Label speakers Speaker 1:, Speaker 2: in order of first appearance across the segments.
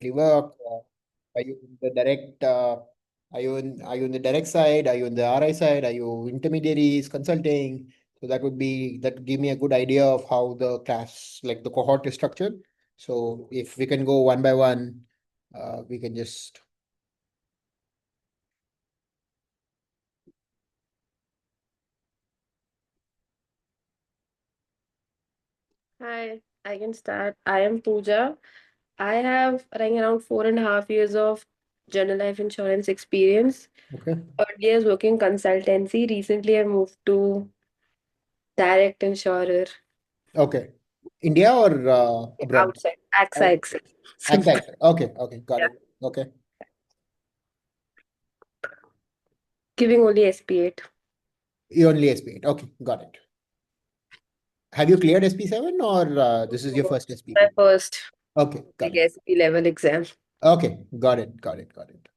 Speaker 1: directly work? Are you in the direct? Are you in the direct side? Are you in the RI side? Are you intermediaries, consulting? So that would give me a good idea of how the class, like the cohort is structured. So if we can go one by one, we can just.
Speaker 2: Hi, I can start. I am Pooja. I have around 4.5 years of general life insurance experience.
Speaker 1: Okay.
Speaker 2: Earlier, I was working consultancy. Recently, I moved to direct insurer
Speaker 1: Okay. India or abroad?
Speaker 2: outside AXA
Speaker 1: Out.
Speaker 2: Excel. Simple.
Speaker 1: Exactly. Okay. Okay. Got
Speaker 2: Yeah.
Speaker 1: it. Okay.
Speaker 2: Giving only SP8.
Speaker 1: You only SP8. Okay. Got it. Have you cleared SP7 or this is your first SP
Speaker 2: My
Speaker 1: paper?
Speaker 2: first
Speaker 1: Okay. Got
Speaker 2: big
Speaker 1: it.
Speaker 2: SP level exam.
Speaker 1: Okay. Got it. Got it. Got it.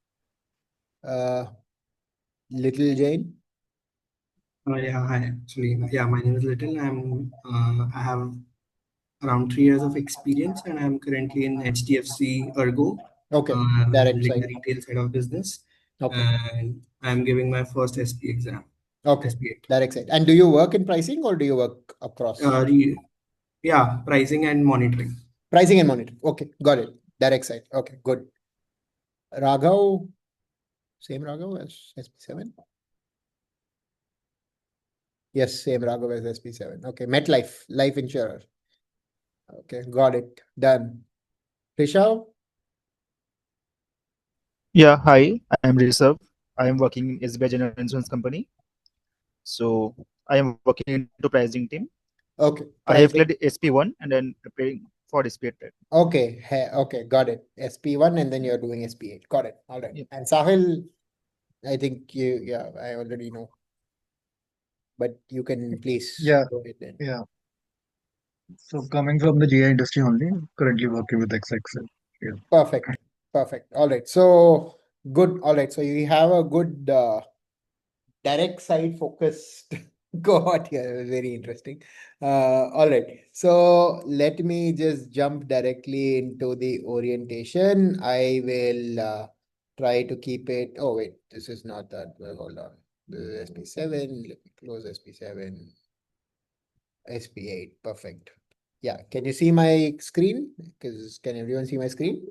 Speaker 1: Uh, Little Jane.
Speaker 3: Yeah, hi. Actually, yeah, my name is Little. I have around 3 years of experience, and I'm currently in HDFC Ergo.
Speaker 1: Okay.
Speaker 3: I'm
Speaker 1: Direct
Speaker 3: handling the
Speaker 1: side.
Speaker 3: retail side of business,
Speaker 1: Okay.
Speaker 3: and I'm giving my first SP exam,
Speaker 1: Okay.
Speaker 3: SP8.
Speaker 1: Direct side. And do you work in pricing or do you work across?
Speaker 3: Yeah, pricing and monitoring.
Speaker 1: Pricing and monitoring. Okay. Got it. Direct side. Okay. Good. Raghav. Same Raghav as SP7? Yes, same Raghav as SP7. Okay. MetLife. Life insurer. Okay. Got it. Done. Rishav.
Speaker 4: Yeah, hi, I am Rishabh. I am working in SBI General Insurance Company. So I am working into pricing team.
Speaker 1: Okay.
Speaker 4: I have
Speaker 1: Pricing.
Speaker 4: cleared SP1 and then preparing for SP8.
Speaker 1: Okay. Okay. Got it. SP1 and then you're doing SP8. Got it. All right.
Speaker 4: Yeah.
Speaker 1: And Sahil, I think yeah, I already know. But you can please
Speaker 5: Yeah,
Speaker 1: go ahead then.
Speaker 5: yeah. So coming from the GI industry only, currently working with XXL. Yeah.
Speaker 1: Perfect. Perfect. All right. So good. All right. So you have a good direct side focused cohort here. Very interesting. All right. So let me just jump directly into the orientation. I will try to keep it. Oh, wait. This is not that. Well, hold on. This is SP7. Let me close SP7. SP8. Perfect. Yeah. Can you see my screen? Can everyone see my screen?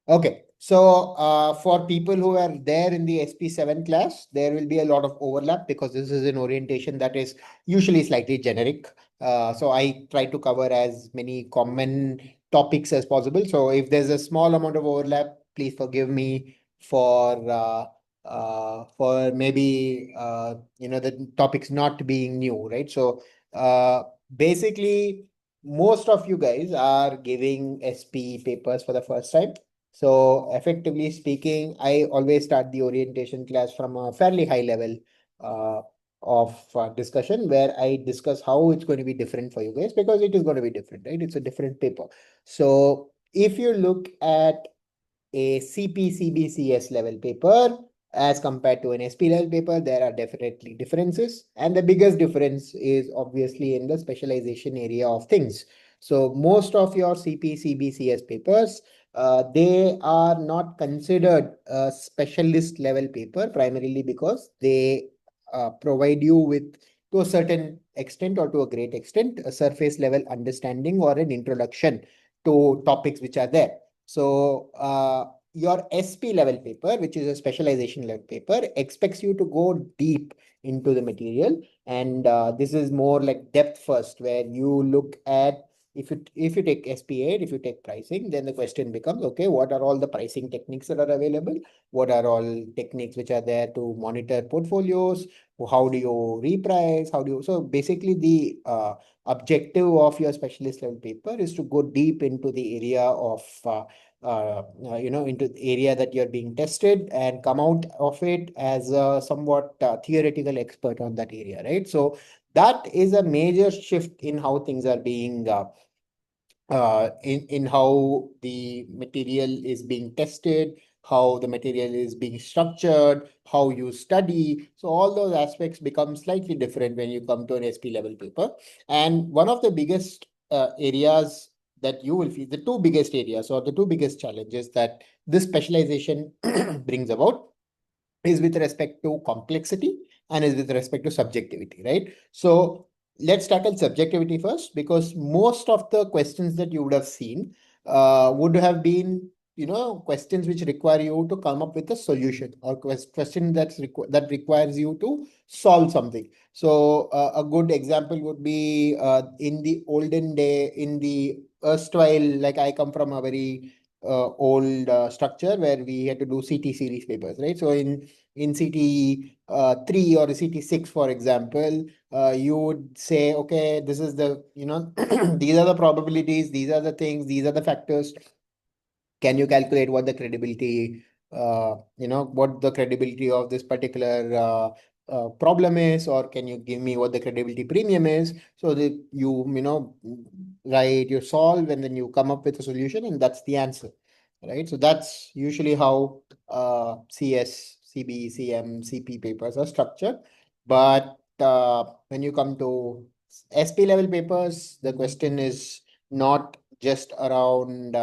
Speaker 1: Okay, so for people who are there in the SP7 class, there will be a lot of overlap because this is an orientation that is usually slightly generic. So I try to cover as many common topics as possible. So if there's a small amount of overlap, please forgive me for maybe the topics not being new, right? So basically, most of you guys are giving SP papers for the first time. So effectively speaking, I always start the orientation class from a fairly high level of discussion where I discuss how it's going to be different for you guys because it is going to be different, right? It's a different paper. So if you look at a CPCBCS level paper as compared to an SP level paper, there are definitely differences. And the biggest difference is obviously in the specialization area of things. So most of your CPCBCS papers, they are not considered a specialist level paper primarily because they provide you with, to a certain extent or to a great extent, a surface level understanding or an introduction to topics which are there. So your SP level paper, which is a specialization level paper, expects you to go deep into the material. And this is more like depth first, where you look at, if you take SP8, if you take pricing, then the question becomes, okay, what are all the pricing techniques that are available? What are all techniques which are there to monitor portfolios? How do you reprice? So basically the objective of your specialist level paper is to go deep into the area of into the area that you're being tested and come out of it as a somewhat theoretical expert on that area, right? So that is a major shift in how things are being in how the material is being tested, how the material is being structured, how you study. So all those aspects become slightly different when you come to an SP level paper. And one of the biggest areas that you will feel, the two biggest areas or the two biggest challenges that this specialization brings about is with respect to complexity and is with respect to subjectivity, right? So let's tackle subjectivity first, because most of the questions that you would have seen would have been, questions which require you to come up with a solution, or question that requires you to solve something. So a good example would be in the olden day, in the erstwhile, like I come from a very old structure where we had to do CT series papers, right? So in CT 3 or CT 6, for example, you would say, okay, this is the, these are the probabilities, these are the things, these are the factors. Can you calculate what the credibility, what the credibility of this particular problem is, or can you give me what the credibility premium is? So that write, you solve, and then you come up with a solution, and that's the answer, right? So that's usually how CS, CB, CM, CP papers are structured. But when you come to SP level papers, the question is not just around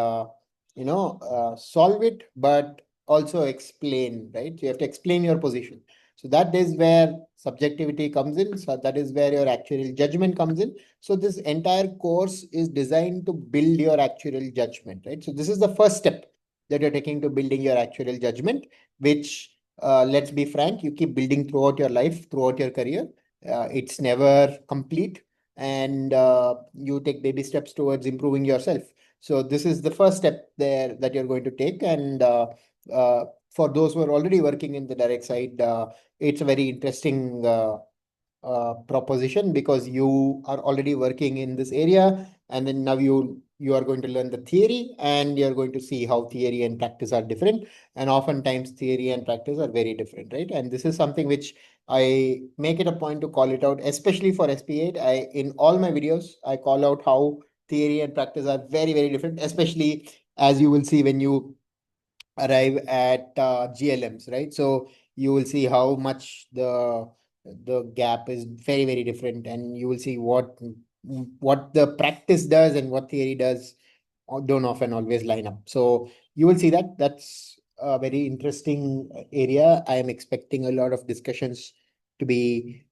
Speaker 1: solve it, but also explain, right? You have to explain your position. So that is where subjectivity comes in. So that is where your actuarial judgment comes in. So this entire course is designed to build your actuarial judgment, right? So this is the first step that you're taking to building your actuarial judgment, which, let's be frank, you keep building throughout your life, throughout your career. It's never complete, and you take baby steps towards improving yourself. So this is the first step there that you're going to take. And for those who are already working in the direct side, it's a very interesting proposition, because you are already working in this area, and then now you are going to learn the theory, and you're going to see how theory and practice are different. And oftentimes theory and practice are very different, right? And this is something which I make it a point to call it out, especially for SP8. In all my videos, I call out how theory and practice are very, very different, especially as you will see when you arrive at GLMs, right? So you will see how much the gap is very, very different, and you will see what the practice does and what theory does don't often always line up. So you will see that that's a very interesting area. I am expecting a lot of discussions to be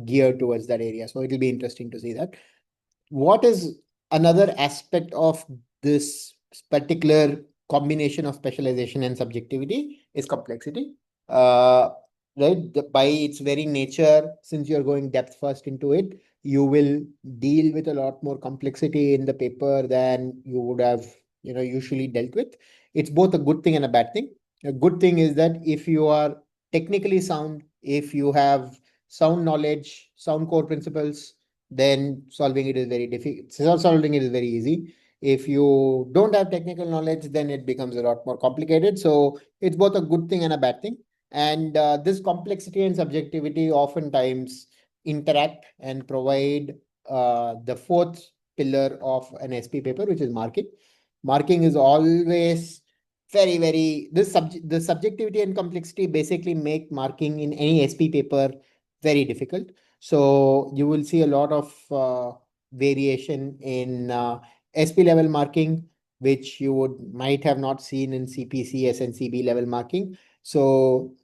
Speaker 1: geared towards that area. So it'll be interesting to see that. What is another aspect of this particular combination of specialization and subjectivity is complexity. Uh, right? By its very nature, since you're going depth first into it, you will deal with a lot more complexity in the paper than you would have, usually dealt with. It's both a good thing and a bad thing. A good thing is that if you are technically sound, if you have sound knowledge, sound core principles, then solving it is very difficult. Solving it is very easy. If you don't have technical knowledge, then it becomes a lot more complicated. So it's both a good thing and a bad thing. And this complexity and subjectivity oftentimes interact and provide the fourth pillar of an SP paper, which is marking. Marking is always very, very, the subjectivity and complexity basically make marking in any SP paper very difficult. So you will see a lot of variation in SP level marking, which you might have not seen in CPCS and CB level marking. So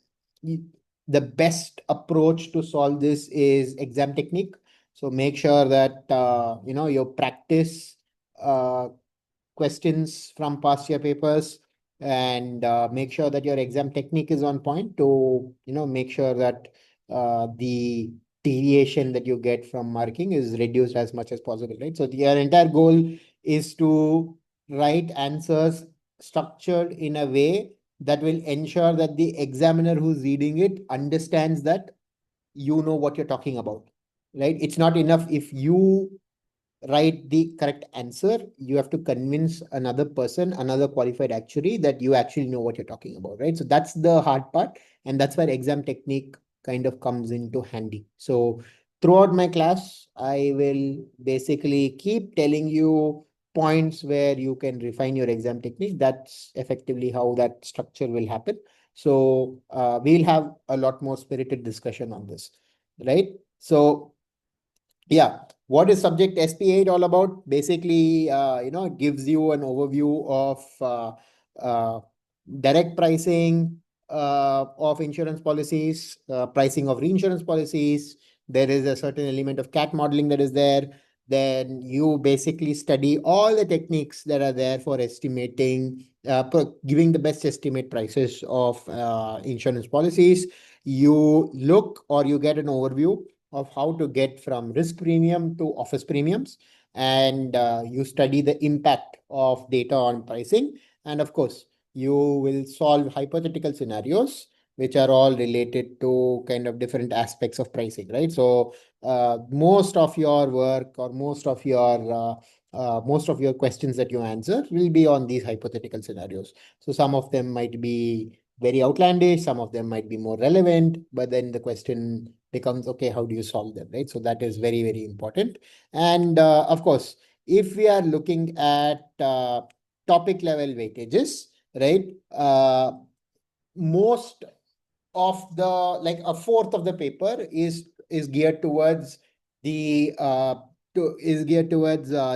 Speaker 1: the best approach to solve this is exam technique. So make sure that your practice questions from past year papers, and make sure that your exam technique is on point to make sure that the deviation that you get from marking is reduced as much as possible, right? So your entire goal is to write answers structured in a way that will ensure that the examiner who's reading it understands that you know what you're talking about, right? It's not enough if you write the correct answer. You have to convince another person, another qualified actuary, that you actually know what you're talking about, right? So that's the hard part, and that's where exam technique kind of comes into handy. So throughout my class, I will basically keep telling you points where you can refine your exam technique. That's effectively how that structure will happen. So we'll have a lot more spirited discussion on this, right? So Yeah. What is subject SP8 all about? Basically, it gives you an overview of direct pricing of insurance policies, pricing of reinsurance policies. There is a certain element of CAT modeling that is there. Then you basically study all the techniques that are there for estimating, giving the best estimate prices of insurance policies. You look or you get an overview of how to get from risk premium to office premiums, and you study the impact of data on pricing. And of course, you will solve hypothetical scenarios which are all related to kind of different aspects of pricing, right? So most of your work or most of your questions that you answer will be on these hypothetical scenarios. So some of them might be very outlandish, some of them might be more relevant, but then the question becomes, okay, how do you solve them, right? So that is very, very important. And of course, if we are looking at topic level weightages, right, most of the, like a fourth of the paper is geared towards the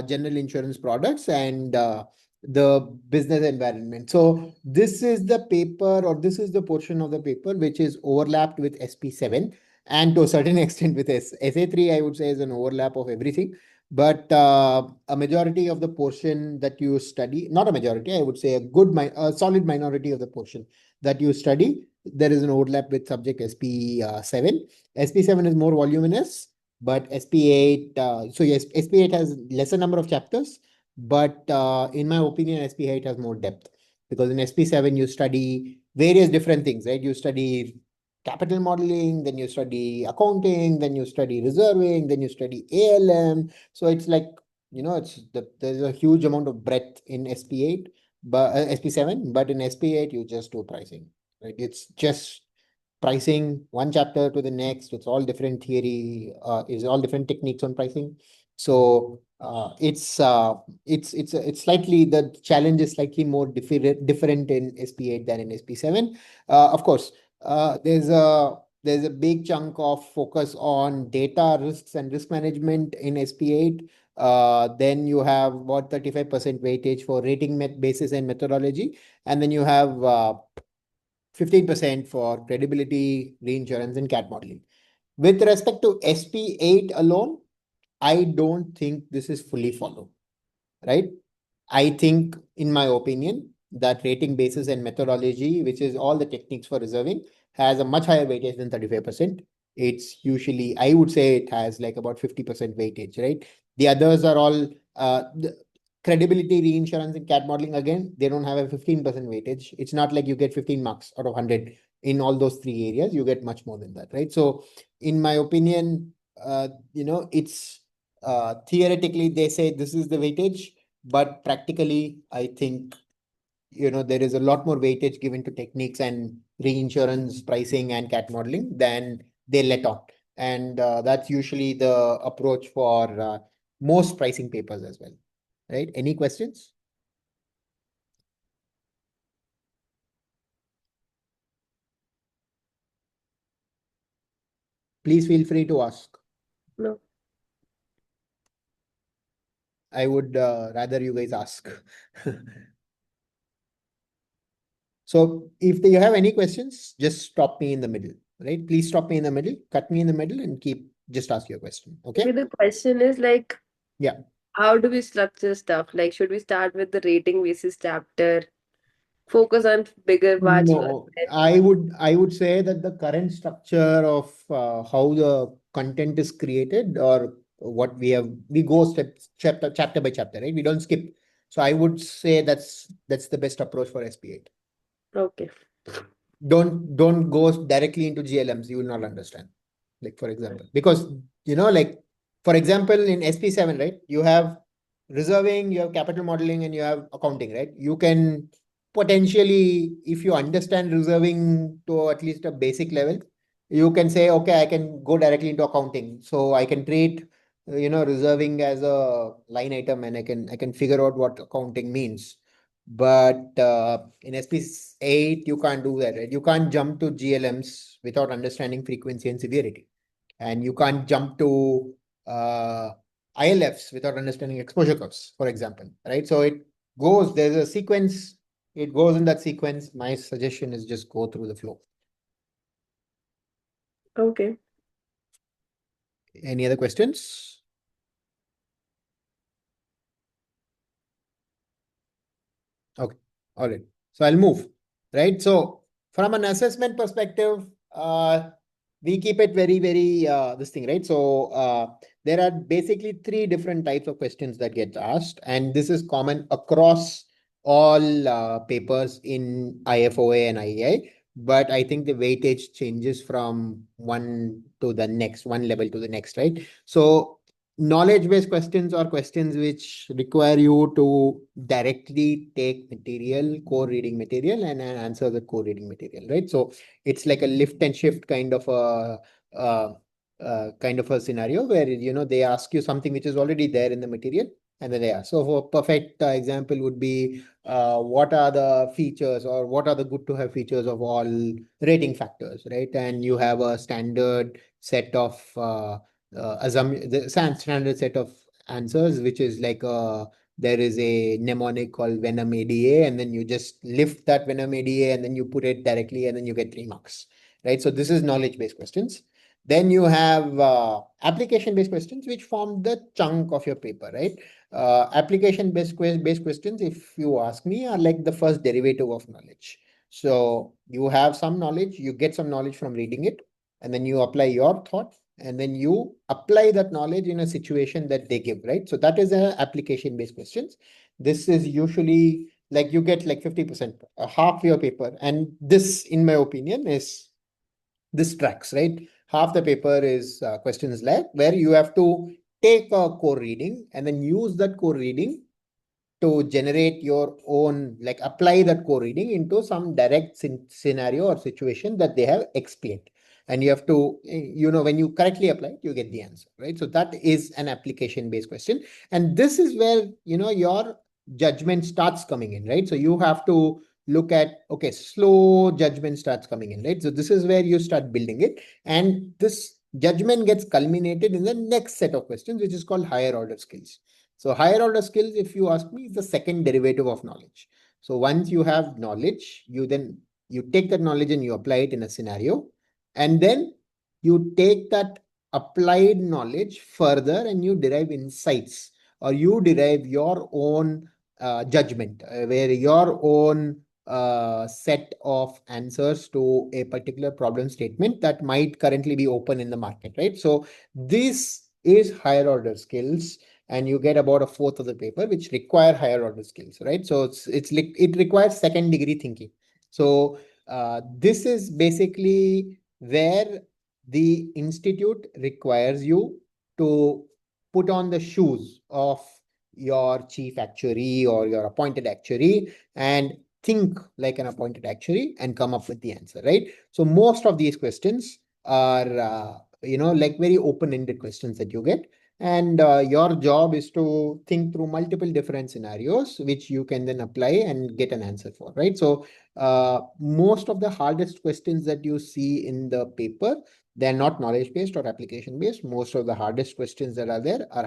Speaker 1: general insurance products and the business environment. So this is the paper, or this is the portion of the paper which is overlapped with SP7, and to a certain extent with SA3, I would say, is an overlap of everything. But a majority of the portion that you study, not a majority, I would say a solid minority of the portion that you study, there is an overlap with subject SP7. SP7 is more voluminous, but SP8, so yes, SP8 has lesser number of chapters, but in my opinion, SP8 has more depth, because in SP7 you study various different things, right? You study capital modeling, then you study accounting, then you study reserving, then you study ALM. So it's like, there's a huge amount of breadth in SP8, but SP7, but in SP8 you just do pricing. Right? It's just pricing one chapter to the next. It's all different theory, it's all different techniques on pricing. So it's slightly, the challenge is slightly more different in SP8 than in SP7. Of course, there's a big chunk of focus on data risks and risk management in SP8. Then you have about 35% weightage for rating basis and methodology, and then you have 15% for credibility, reinsurance, and CAT modeling. With respect to SP8 alone, I don't think this is fully followed, right? I think, in my opinion, that rating basis and methodology, which is all the techniques for reserving, has a much higher weightage than 35%. It's usually, I would say it has like about 50% weightage, right? The others are all credibility, reinsurance, and CAT modeling. Again, they don't have a 15% weightage. It's not like you get 15 marks out of 100 in all those three areas. You get much more than that, right? So in my opinion, it's theoretically they say this is the weightage, but practically I think there is a lot more weightage given to techniques and reinsurance pricing and CAT modeling than they let on, and that's usually the approach for most pricing papers as well, right? Any questions? Please feel free to ask.
Speaker 2: No.
Speaker 1: I would rather you guys ask. So if you have any questions, just stop me in the middle, right? Please stop me in the middle, cut me in the middle, and just ask your question. Okay?
Speaker 2: Maybe the question is like,
Speaker 1: Yeah.
Speaker 2: how do we structure stuff? Like, should we start with the rating basis chapter, focus on bigger parts first?
Speaker 1: No, I would say that the current structure of how the content is created, or what we go chapter by chapter, right? We don't skip. So I would say that's the best approach for SP8.
Speaker 2: Okay.
Speaker 1: Don't go directly into GLMs. You will not understand. Like, for example, because like, for example, in SP7, right, you have reserving, you have capital modeling, and you have accounting, right? You can potentially, if you understand reserving to at least a basic level, you can say, okay, I can go directly into accounting. So I can treat reserving as a line item, and I can figure out what accounting means. But in SP8, you can't do that, right? You can't jump to GLMs without understanding frequency and severity. And you can't jump to ILFs without understanding exposure curves, for example, right? So there's a sequence, it goes in that sequence. My suggestion is just go through the flow.
Speaker 2: Okay.
Speaker 1: Any other questions? Okay, all right. So I'll move, right? So from an assessment perspective, we keep it very, very this thing, right? So there are basically three different types of questions that get asked, and this is common across all papers in IFOA and IEI. But I think the weightage changes from one level to the next, right? So knowledge-based questions are questions which require you to directly take material, core reading material, and answer the core reading material, right? So it's like a lift and shift kind of a scenario where they ask you something which is already there in the material, and then they ask. So for perfect example would be what are the features or what are the good to have features of all rating factors, right? And you have a standard set of the standard set of answers, which is like there is a mnemonic called Venom ADA, and then you just lift that Venom ADA and then you put it directly and then you get 3 marks, right? So this is knowledge-based questions. Then you have application-based questions, which form the chunk of your paper, right? Application-based questions, if you ask me, are like the first derivative of knowledge. So you have some knowledge, you get some knowledge from reading it, and then you apply your thought, and then you apply that knowledge in a situation that they give, right? So that is a application-based questions. This is usually like you get like 50%, half your paper. And this, in my opinion, is this tracks, right? Half the paper is questions like where you have to take a core reading and then use that core reading to generate your own, like apply that core reading into some direct scenario or situation that they have explained. And you have to, when you correctly apply it, you get the answer, right? So that is an application-based question. And this is where, your judgment starts coming in, right? So you have to look at, okay, slow judgment starts coming in, right? So this is where you start building it. And this judgment gets culminated in the next set of questions, which is called higher order skills. So higher order skills, if you ask me, is the second derivative of knowledge. So once you have knowledge, you take that knowledge and you apply it in a scenario, and then you take that applied knowledge further and you derive insights, or you derive your own judgment, where your own set of answers to a particular problem statement that might currently be open in the market, right? So this is higher order skills, and you get about a fourth of the paper which require higher order skills, right? So it requires second degree thinking. So this is basically where the institute requires you to put on the shoes of your chief actuary or your appointed actuary and think like an appointed actuary and come up with the answer, right? So most of these questions are like very open-ended questions that you get. And your job is to think through multiple different scenarios, which you can then apply and get an answer for, right? So most of the hardest questions that you see in the paper, they're not knowledge-based or application-based. Most of the hardest questions that are there are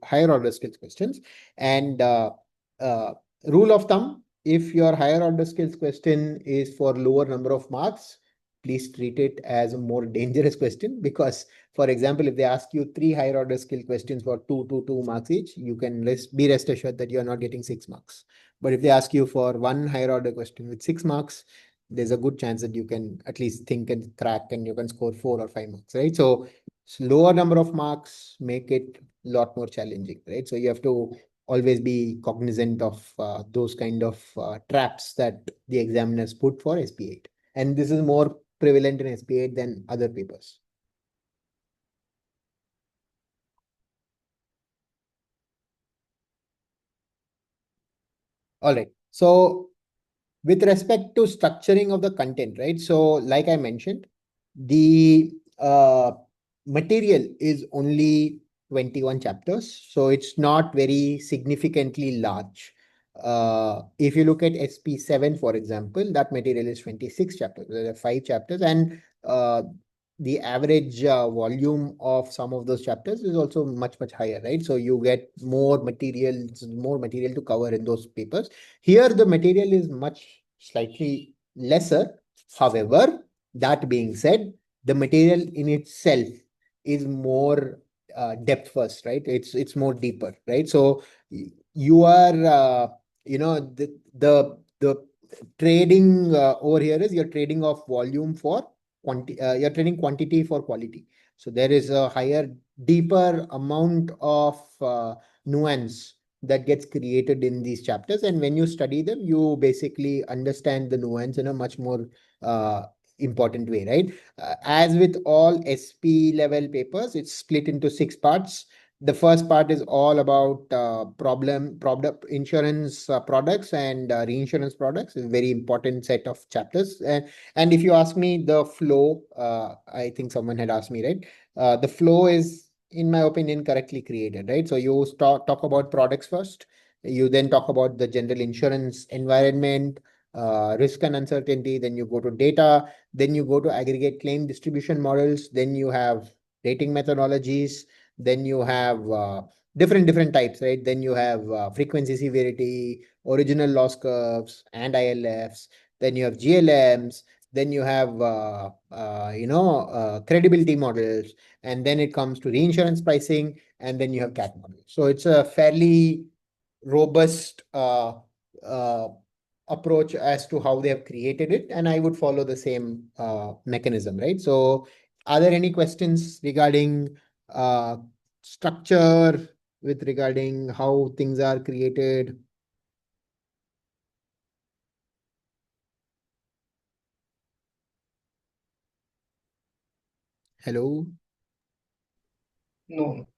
Speaker 1: higher order skills questions. And rule of thumb, if your higher order skills question is for lower number of marks, please treat it as a more dangerous question, because for example, if they ask you 3 higher order skill questions for 2 marks each, you can be rest assured that you are not getting 6 marks. But if they ask you for 1 higher order question with 6 marks, there's a good chance that you can at least think and crack and you can score 4 or 5 marks, right? So lower number of marks make it a lot more challenging, right? So you have to always be cognizant of those kind of traps that the examiners put for SP8. And this is more prevalent in SP8 than other papers. All right. So with respect to structuring of the content, right? So like I mentioned, the material is only 21 chapters. So it's not very significantly large. If you look at SP7, for example, that material is 26 chapters. There are 5 chapters, and the average volume of some of those chapters is also much, much higher, right? So you get more material to cover in those papers. Here, the material is much slightly lesser. However, that being said, the material in itself is more depth first, right? It's more deeper, right? So you are, the trading over here is you're trading off volume for you're trading quantity for quality. So there is a higher, deeper amount of nuance that gets created in these chapters. And when you study them, you basically understand the nuance in a much more important way, right? As with all SP level papers, it's split into 6 parts. The first part is all about product insurance products and reinsurance products. It's a very important set of chapters. And if you ask me the flow, I think someone had asked me, right? The flow is, in my opinion, correctly created, right? So you talk about products first. You then talk about the general insurance environment, risk and uncertainty. Then you go to data. Then you go to aggregate claim distribution models. Then you have rating methodologies. Then you have different types, right? Then you have frequency severity, original loss curves, and ILFs. Then you have GLMs. Then you have credibility models, and then it comes to reinsurance pricing, and then you have CAT models. So it's a fairly robust uh, approach as to how they have created it, and I would follow the same mechanism, right? So are there any questions regarding structure, with regarding how things are created? Hello?
Speaker 3: No.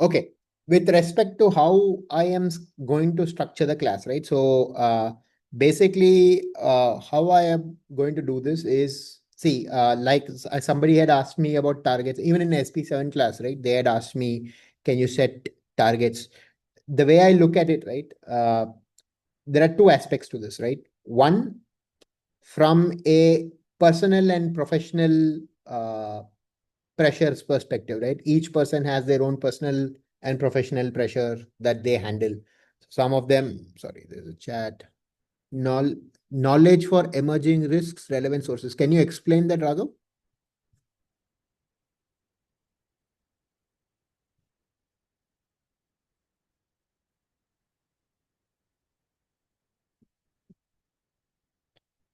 Speaker 1: Okay. With respect to how I am going to structure the class, right? So basically, how I am going to do this is, see, somebody had asked me about targets, even in SP7 class, right? They had asked me, can you set targets? The way I look at it, right? There are two aspects to this, right? One, from a personal and professional pressures perspective, right? Each person has their own personal and professional pressure that they handle. Some of them, sorry, there's a chat. Knowledge for emerging risks, relevant sources. Can you explain that, Raghav?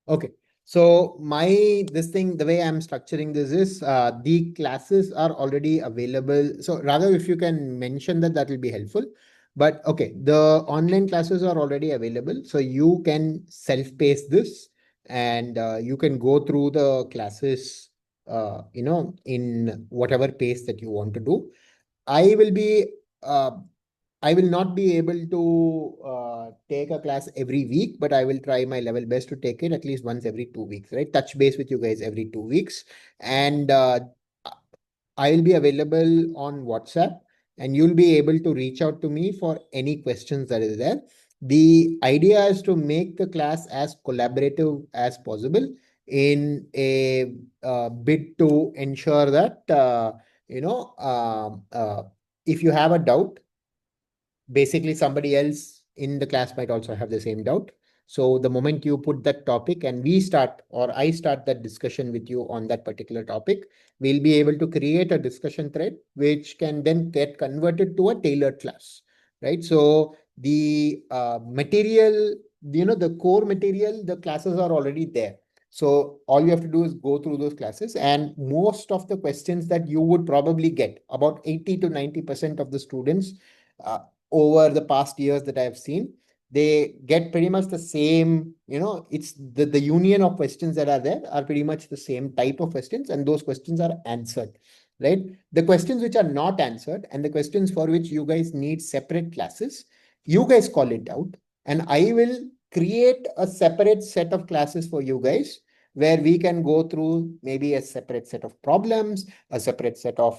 Speaker 1: Okay. So the way I'm structuring this is the classes are already available. So Raghav, if you can mention that, that will be helpful. But okay, the online classes are already available. So you can self-pace this, and you can go through the classes, in whatever pace that you want to do. I will be uh, I will not be able to take a class every week, but I will try my level best to take it at least once every 2 weeks, right? Touch base with you guys every 2 weeks. And I'll be available on WhatsApp, and you'll be able to reach out to me for any questions that is there. The idea is to make the class as collaborative as possible in a bid to ensure that, if you have a doubt, basically somebody else in the class might also have the same doubt. So the moment you put that topic and we start, or I start that discussion with you on that particular topic, we'll be able to create a discussion thread, which can then get converted to a tailored class, right? So the material, the core material, the classes are already there. So all you have to do is go through those classes, and most of the questions that you would probably get, about 80 to 90% of the students, uh, over the past years that I've seen, they get pretty much the same, it's the union of questions that are there are pretty much the same type of questions, and those questions are answered, right? The questions which are not answered, and the questions for which you guys need separate classes, you guys call it out, and I will create a separate set of classes for you guys, where we can go through maybe a separate set of problems, a separate set of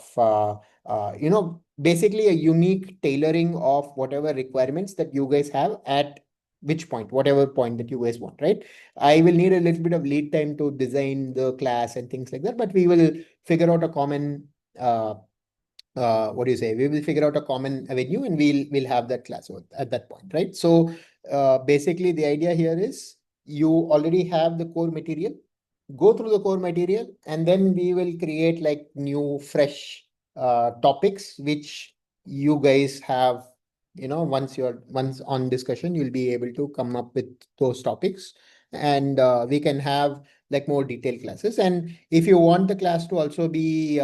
Speaker 1: basically a unique tailoring of whatever requirements that you guys have at which point, whatever point that you guys want, right? I will need a little bit of lead time to design the class and things like that, but we will figure out a common, what do you say? We will figure out a common avenue and we'll have that class at that point, right? So basically the idea here is you already have the core material, go through the core material, and then we will create like new fresh topics which you guys have, once on discussion, you'll be able to come up with those topics, and we can have like more detailed classes. And if you want the class to also be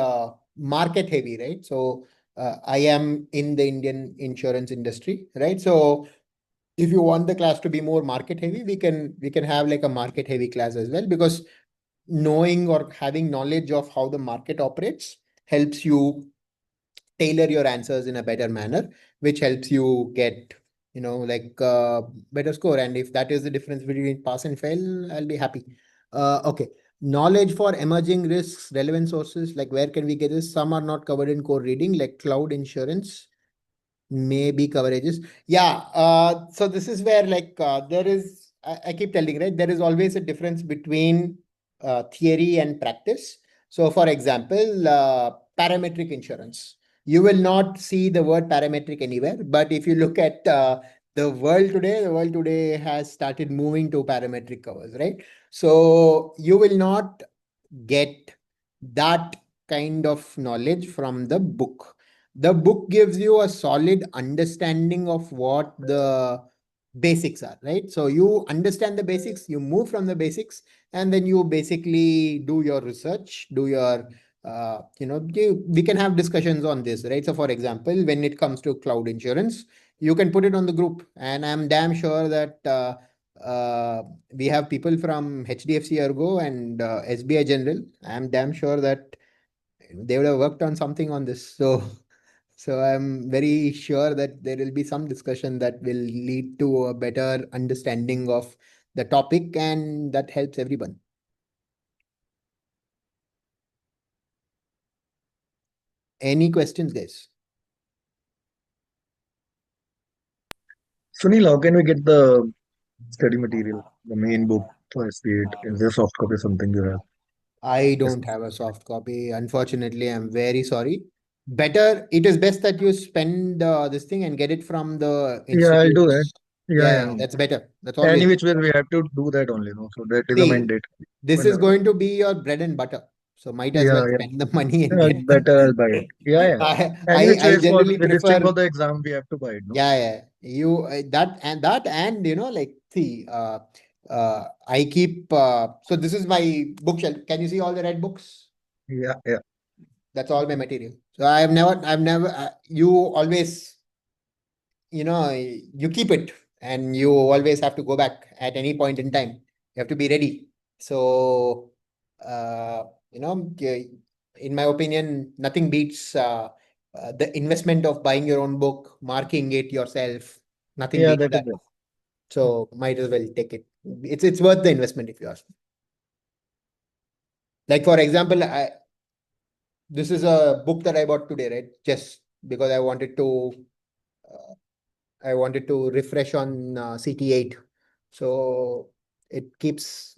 Speaker 1: market heavy, right? So I am in the Indian insurance industry, right? So if you want the class to be more market heavy, we can have like a market heavy class as well, because knowing or having knowledge of how the market operates helps you tailor your answers in a better manner, which helps you get, like better score. And if that is the difference between pass and fail, I'll be happy. Okay. Knowledge for emerging risks, relevant sources, like where can we get this? Some are not covered in core reading, like cloud insurance, maybe coverages. Yeah. So this is where like there is, I keep telling, right? There is always a difference between theory and practice. So for example, parametric insurance. You will not see the word parametric anywhere, but if you look at the world today has started moving to parametric covers, right? So you will not get that kind of knowledge from the book. The book gives you a solid understanding of what the basics are, right? So you understand the basics, you move from the basics, and then you basically do your research, do your we can have discussions on this, right? So for example, when it comes to cloud insurance, you can put it on the group, and I'm damn sure that we have people from HDFC Ergo and SBI General. I'm damn sure that they would have worked on something on this. So I'm very sure that there will be some discussion that will lead to a better understanding of the topic, and that helps everyone. Any questions, guys?
Speaker 5: Sunil, how can we get the study material, the main book for SP8? Is there a soft copy or something you have?
Speaker 1: I don't have a soft copy. Unfortunately, I'm very sorry. Better, it is best that you spend this thing and get it from the
Speaker 5: Yeah, I'll do that.
Speaker 1: institutes.
Speaker 5: Yeah,
Speaker 1: Yeah,
Speaker 5: yeah.
Speaker 1: that's better. That's
Speaker 5: Any
Speaker 1: always.
Speaker 5: which way we have to do that only, no? So that is a
Speaker 1: See,
Speaker 5: mandate.
Speaker 1: this
Speaker 5: But,
Speaker 1: is going to be your bread and butter. So might as well
Speaker 5: yeah, yeah.
Speaker 1: spend the money and get them.
Speaker 5: Better I'll buy it. Yeah, yeah. Any which
Speaker 1: I
Speaker 5: ways for
Speaker 1: generally
Speaker 5: registering
Speaker 1: prefer.
Speaker 5: for the exam, we have to buy it, no?
Speaker 1: Yeah, yeah. You that and like see, I keep so this is my bookshelf. Can you see all the red books?
Speaker 5: Yeah, yeah.
Speaker 1: That's all my material. So I've never you always, you keep it, and you always have to go back at any point in time. You have to be ready. So uh, in my opinion, nothing beats the investment of buying your own book, marking it yourself. Nothing
Speaker 5: Yeah,
Speaker 1: beats
Speaker 5: that is
Speaker 1: that.
Speaker 5: it.
Speaker 1: So might as well take it. It's worth the investment if you ask me. Like for example, this is a book that I bought today, right? Just because uh, I wanted to refresh on CT8. So it keeps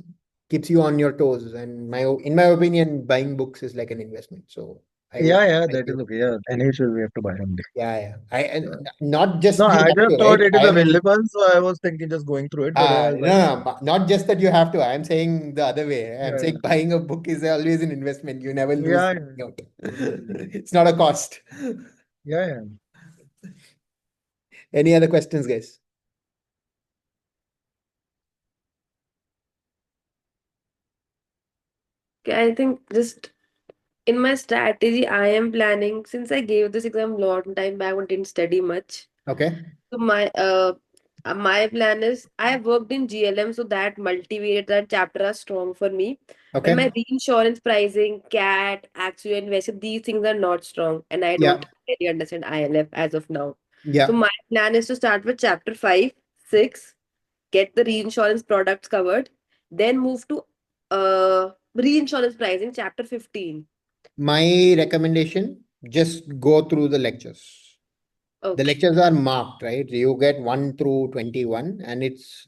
Speaker 1: you on your toes. And in my opinion, buying books is like an investment. So I would
Speaker 5: Yeah, yeah, that
Speaker 1: highly
Speaker 5: is okay. Yeah, any which way we have to buy only.
Speaker 1: yeah, yeah. And
Speaker 5: Yeah.
Speaker 1: not just
Speaker 5: No,
Speaker 1: you
Speaker 5: I
Speaker 1: have
Speaker 5: just
Speaker 1: to,
Speaker 5: thought
Speaker 1: right?
Speaker 5: it is
Speaker 1: I am
Speaker 5: available, so I was thinking just going through it, but yeah, I'll buy it.
Speaker 1: no, no, not just that you have to. I'm saying the other way. I'm
Speaker 5: Yeah,
Speaker 1: saying buying a book is always an investment. You never lose
Speaker 5: yeah,
Speaker 1: something out. It's not a cost.
Speaker 5: yeah, yeah.
Speaker 1: Any other questions, guys?
Speaker 2: Okay, I think just in my strategy, I am planning since I gave this exam long time back and didn't study much.
Speaker 1: Okay.
Speaker 2: So my plan is I have worked in GLM, so that multivariate that chapter are strong for me. But
Speaker 1: Okay.
Speaker 2: my reinsurance pricing, CAT, Actuary, and Vested, these things are not strong, and I
Speaker 1: Yeah.
Speaker 2: don't really understand ILF as of now. So
Speaker 1: Yeah.
Speaker 2: my plan is to start with chapter 5, 6, get the reinsurance products covered, then move to reinsurance pricing, chapter 15.
Speaker 1: My recommendation, just go through the lectures. The
Speaker 2: Okay.
Speaker 1: lectures are marked, right? You get 1 through 21, and it's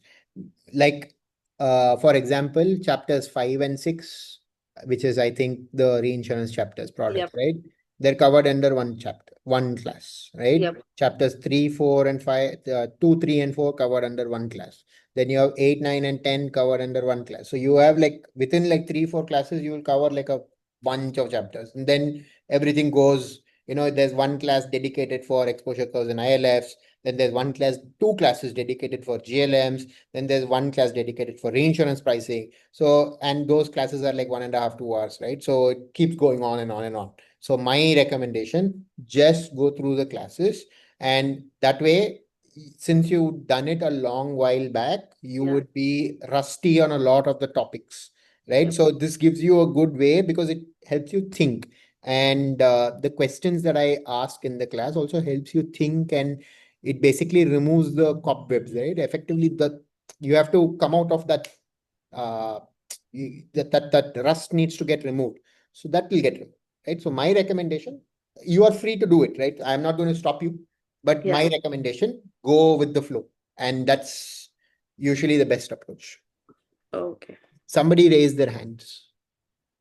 Speaker 1: like, for example, chapters 5 and 6, which is, I think, the reinsurance chapters, products,
Speaker 2: Yep.
Speaker 1: right? They're covered under one chapter, one class, right?
Speaker 2: Yep.
Speaker 1: Chapters 3, 4, and 5, 2, 3, and 4 covered under one class. Then you have 8, 9, and 10 covered under one class. So you have like within like 3, 4 classes, you will cover like a bunch of chapters. And then everything goes, there's one class dedicated for exposure curves and ILFs. Then there's one class, two classes dedicated for GLMs. Then there's one class dedicated for reinsurance pricing. So, and those classes are like 1.5, 2 hours, right? So it keeps going on and on and on. So my recommendation, just go through the classes, and that way, since you've done it a long while back, you
Speaker 2: Yeah.
Speaker 1: would be rusty on a lot of the topics, right?
Speaker 2: Yep.
Speaker 1: So this gives you a good way because it helps you think. And the questions that I ask in the class also helps you think, and it basically removes the cobwebs, right? Effectively, you have to come out of that, uh, that rust needs to get removed. So that will get removed, right? So my recommendation, you are free to do it, right? I'm not going to stop you, but
Speaker 2: Yeah.
Speaker 1: my recommendation, go with the flow. And that's usually the best approach.
Speaker 2: Okay.
Speaker 1: Somebody raised their hands.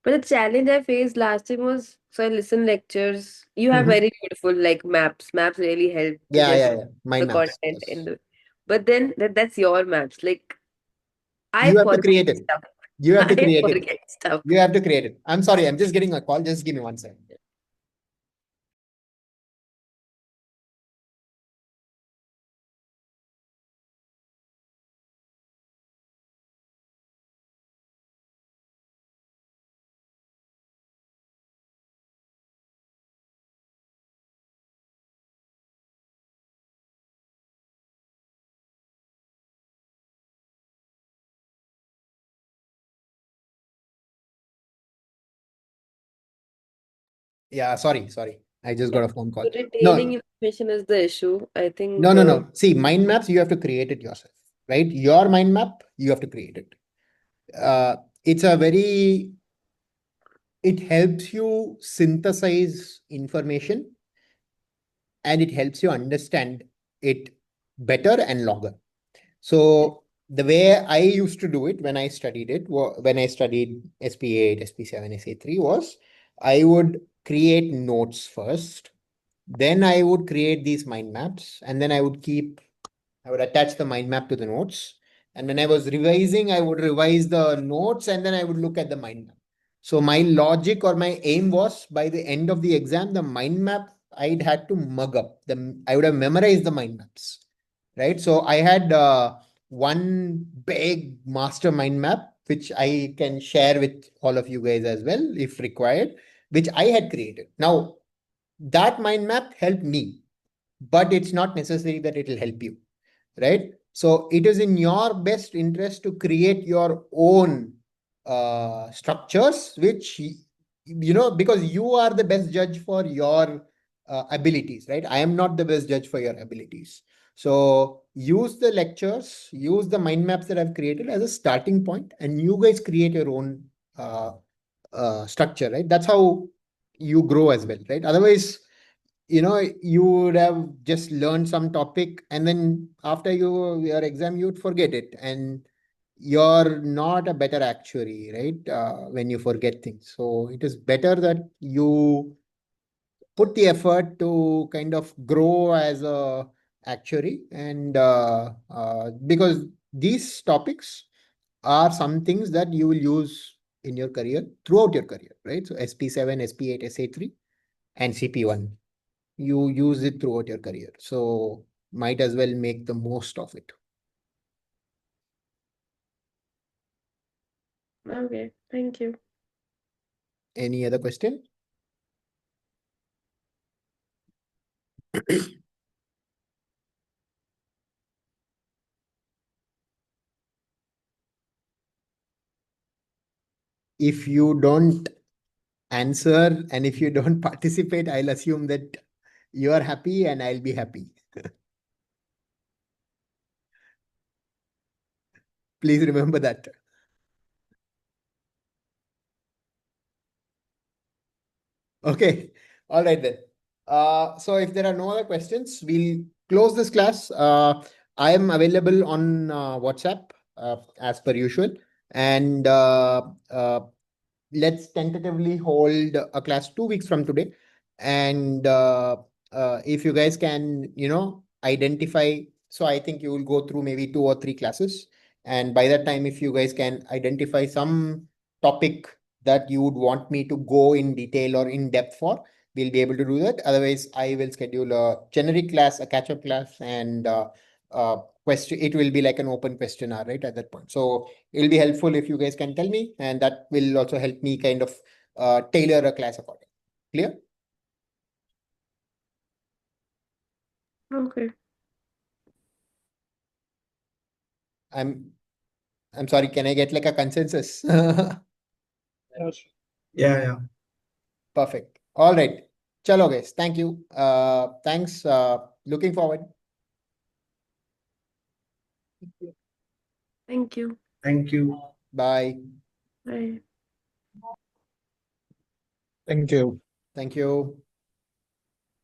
Speaker 2: But the challenge I faced last time was, so I listen lectures. You have
Speaker 1: Mhm.
Speaker 2: very beautiful like maps. Maps really help to
Speaker 1: Yeah,
Speaker 2: get
Speaker 1: yeah, yeah. Mind
Speaker 2: the
Speaker 1: maps.
Speaker 2: content
Speaker 1: Yes.
Speaker 2: in the. But then that's your maps. Like I
Speaker 1: You have to
Speaker 2: forget
Speaker 1: create it.
Speaker 2: stuff.
Speaker 1: You have to
Speaker 2: I
Speaker 1: create it.
Speaker 2: forget stuff.
Speaker 1: You have to create it. I'm sorry, I'm just getting a call. Just give me 1 second. Yeah, sorry. I just got a phone call.
Speaker 2: So retaining
Speaker 1: No,
Speaker 2: information is the issue. I think.
Speaker 1: no. See, mind maps, you have to create it yourself, right? Your mind map, you have to create it. Uh, it's a very, it helps you synthesize information, and it helps you understand it better and longer. So the way I used to do it when I studied when I studied SP8, SP7, SA3 was, I would create notes first. Then I would create these mind maps, and then I would attach the mind map to the notes. And when I was revising, I would revise the notes, and then I would look at the mind map. So my logic or my aim was, by the end of the exam, the mind map I'd had to mug up. I would have memorized the mind maps, right? So I had one big master mind map, which I can share with all of you guys as well, if required, which I had created. Now, that mind map helped me, but it's not necessary that it will help you, right? So it is in your best interest to create your own structures, which, because you are the best judge for your abilities, right? I am not the best judge for your abilities. So use the lectures, use the mind maps that I've created as a starting point, and you guys create your own structure, right? That's how you grow as well, right? Otherwise, you would have just learned some topic, and then after your exam, you'd forget it, and you're not a better actuary, right? When you forget things. So it is better that you put the effort to kind of grow as a actuary, and because these topics are some things that you will use in your career, throughout your career, right? So SP7, SP8, SA3, and CP1, you use it throughout your career. So might as well make the most of it.
Speaker 2: Okay. Thank you.
Speaker 1: Any other question? If you don't answer and if you don't participate, I'll assume that you are happy and I'll be happy. Please remember that. Okay. All right then. So if there are no other questions, we'll close this class. I am available on WhatsApp as per usual, and let's tentatively hold a class 2 weeks from today. And if you guys can, identify, so I think you will go through maybe 2 or 3 classes. And by that time, if you guys can identify some topic that you would want me to go in detail or in depth for, we'll be able to do that. Otherwise, I will schedule a generic class, a catch-up class, and question. It will be like an open question hour, right, at that point. So it'll be helpful if you guys can tell me, and that will also help me kind of tailor a class accordingly. Clear?
Speaker 2: Okay.
Speaker 1: I'm sorry, can I get like a consensus?
Speaker 3: Yeah.
Speaker 1: Perfect. All right. Chalo guys. Thank you. Thanks. Looking forward.
Speaker 2: Thank you.
Speaker 3: Thank you.
Speaker 1: Bye.
Speaker 2: Bye.
Speaker 5: Thank you.
Speaker 1: Thank you.